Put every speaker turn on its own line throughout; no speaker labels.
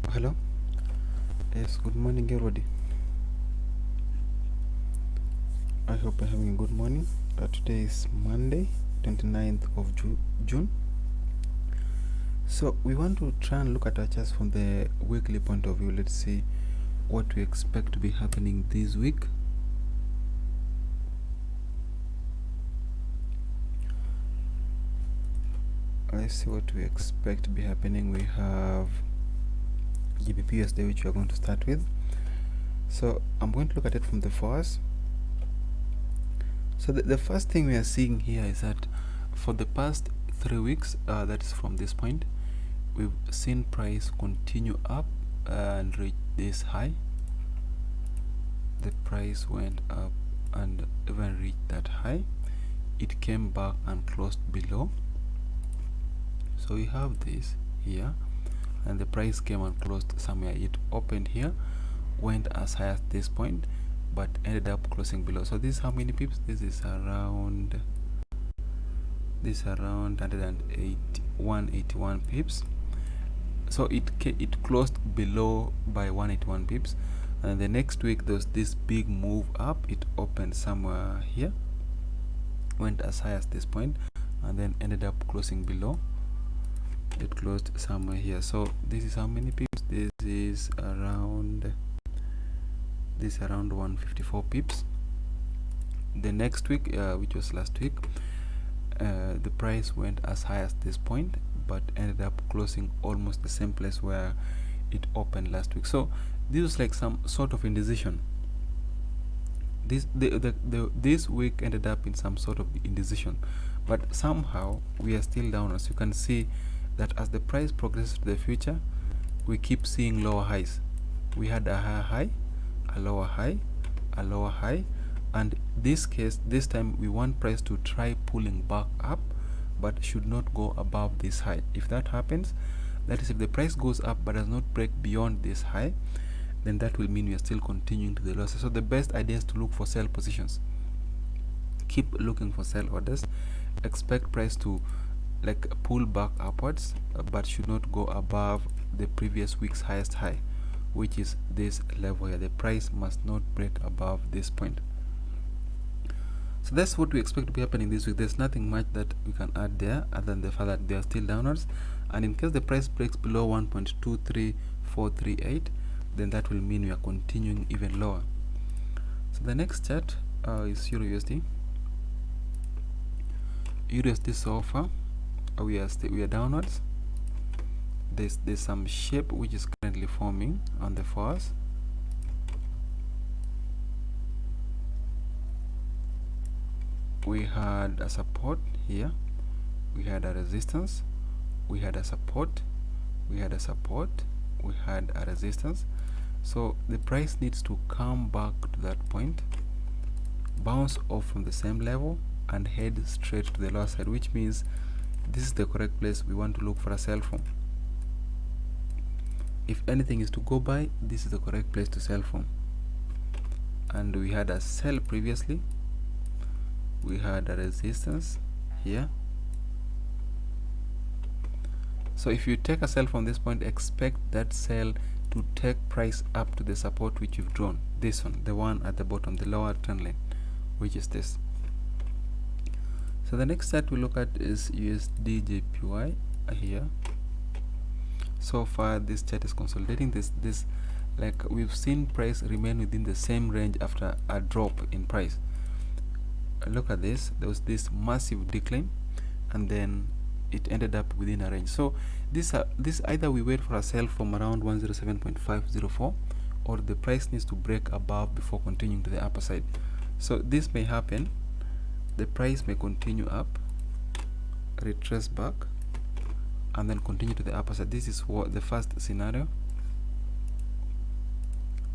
Hello. Yes, good morning everybody. I hope you're having a good morning. Today is Monday, 29th of June. So we want to try and look at our charts from the weekly point of view. Let's see what we expect to be happening this week. Let's see what we expect to be happening. We have GBP/USD, which we are going to start with. So I'm going to look at it from the Forex. So the first thing we are seeing here is that for the past 3 weeks, that is from this point, we've seen price continue up and reach this high. The price went up and even reached that high. It came back and closed below. So we have this here, and the price came and closed somewhere. It opened here, went as high as this point, but ended up closing below. So this is how many pips? This is around 181 pips. So it closed below by 181 pips, and the next week there was this big move up. It opened somewhere here, went as high as this point, and then ended up closing below. It closed somewhere here. So this is how many pips? This is around 154 pips. The next week, which was last week, the price went as high as this point, but ended up closing almost the same place where it opened last week. So this was like some sort of indecision. This week ended up in some sort of indecision, but somehow we are still down. As you can see, that as the price progresses to the future, we keep seeing lower highs. We had a higher high, a lower high, a lower high, and this time we want price to try pulling back up, but should not go above this high. If that happens, that is, if the price goes up but does not break beyond this high, then that will mean we are still continuing to the losses. So the best idea is to look for sell positions. Keep looking for sell orders. Expect price to like pull back upwards, but should not go above the previous week's highest high, which is this level here. The price must not break above this point. So that's what we expect to be happening this week. There's nothing much that we can add there other than the fact that they are still downwards, and in case the price breaks below 1.23438, then that will mean we are continuing even lower. So the next chart is EUR/USD. EUR/USD so far we are downwards. There's some shape which is currently forming on the Forex. We had a support here, we had a resistance, we had a support, we had a support, we had a resistance. So the price needs to come back to that point, bounce off from the same level, and head straight to the lower side, which means this is the correct place we want to look for a sell from. If anything is to go by, this is the correct place to sell from. And we had a sell previously, we had a resistance here. So if you take a sell from this point, expect that sell to take price up to the support which you've drawn, this one, the one at the bottom, the lower trend line, which is this. So the next chart we look at is USD/JPY here. So far this chart is consolidating. This like we've seen price remain within the same range after a drop in price. Look at this, there was this massive decline, and then it ended up within a range. So this either we wait for a sell from around 107.504, or the price needs to break above before continuing to the upper side. So this may happen. The price may continue up, retrace back, and then continue to the upper side. This is what the first scenario.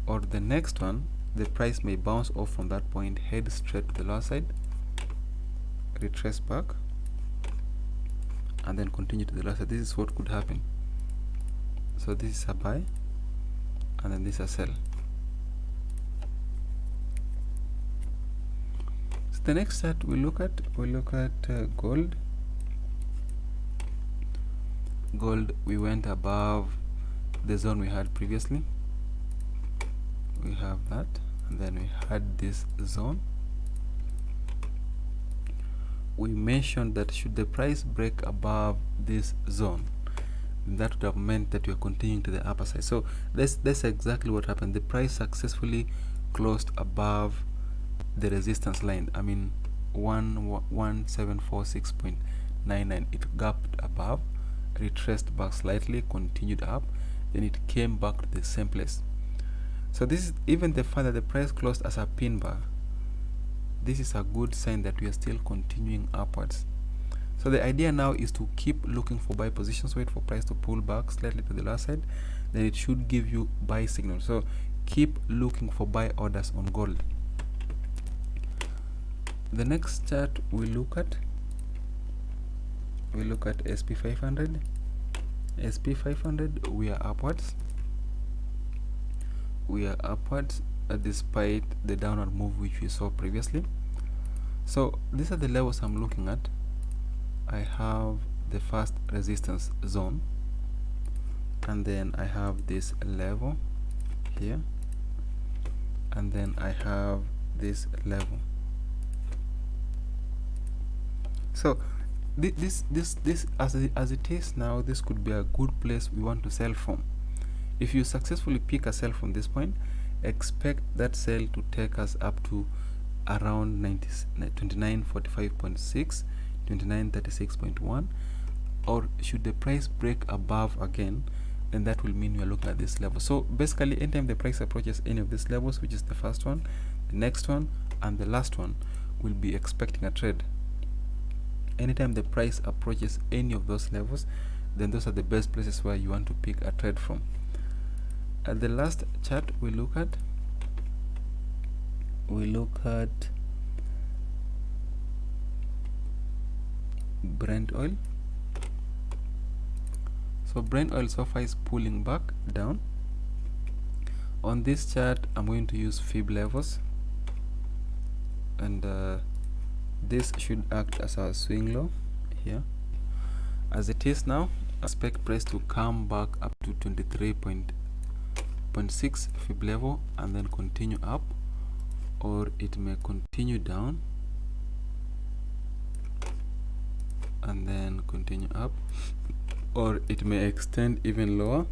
Or the next one, the price may bounce off from that point, head straight to the lower side, retrace back, and then continue to the lower side. This is what could happen. So this is a buy, and then this is a sell. So the next chart we look at gold. We went above the zone we had previously. We have that, and then we had this zone. We mentioned that should the price break above this zone, that would have meant that we are continuing to the upper side. So that's exactly what happened. The price successfully closed above the resistance line. I mean 1746.99. It gapped above, retraced back slightly, continued up, then it came back to the same place. So this is even the fact that the price closed as a pin bar. This is a good sign that we are still continuing upwards. So the idea now is to keep looking for buy positions, wait for price to pull back slightly to the lower side, then it should give you buy signal. So keep looking for buy orders on gold. The next chart we look at SP500. SP500, we are upwards. Despite the downward move which we saw previously. So these are the levels I'm looking at. I have the first resistance zone, and then I have this level here, and then I have this level. So this as it is now, this could be a good place we want to sell from. If you successfully pick a sell from this point, expect that sell to take us up to around 2945.6, 2936.1, or should the price break above again, then that will mean we are looking at this level. So basically, anytime the price approaches any of these levels, which is the first one, the next one, and the last one, we'll be expecting a trade. Anytime the price approaches any of those levels, then those are the best places where you want to pick a trade from. At the last chart we look at Brent oil. So Brent oil so far is pulling back down. On this chart I'm going to use fib levels, and this should act as our swing low here. As it is now, I expect price to come back up to 23.6 fib level and then continue up, or it may continue down and then continue up, or it may extend even lower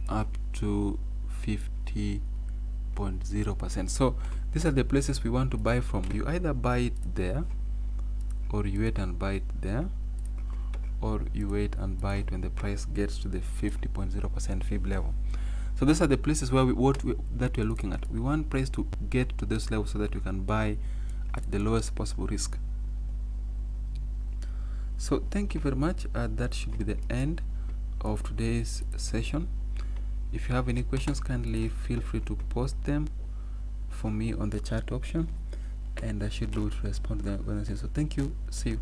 up to 50.0%. So these are the places we want to buy from. You either buy it there, or you wait and buy it there, or you wait and buy it when the price gets to the 50.0% fib level. So these are the places where that we're looking at. We want price to get to this level so that we can buy at the lowest possible risk. So thank you very much. That should be the end of today's session. If you have any questions, kindly feel free to post them for me on the chat option, and I should be able to respond to them. So thank you. See you.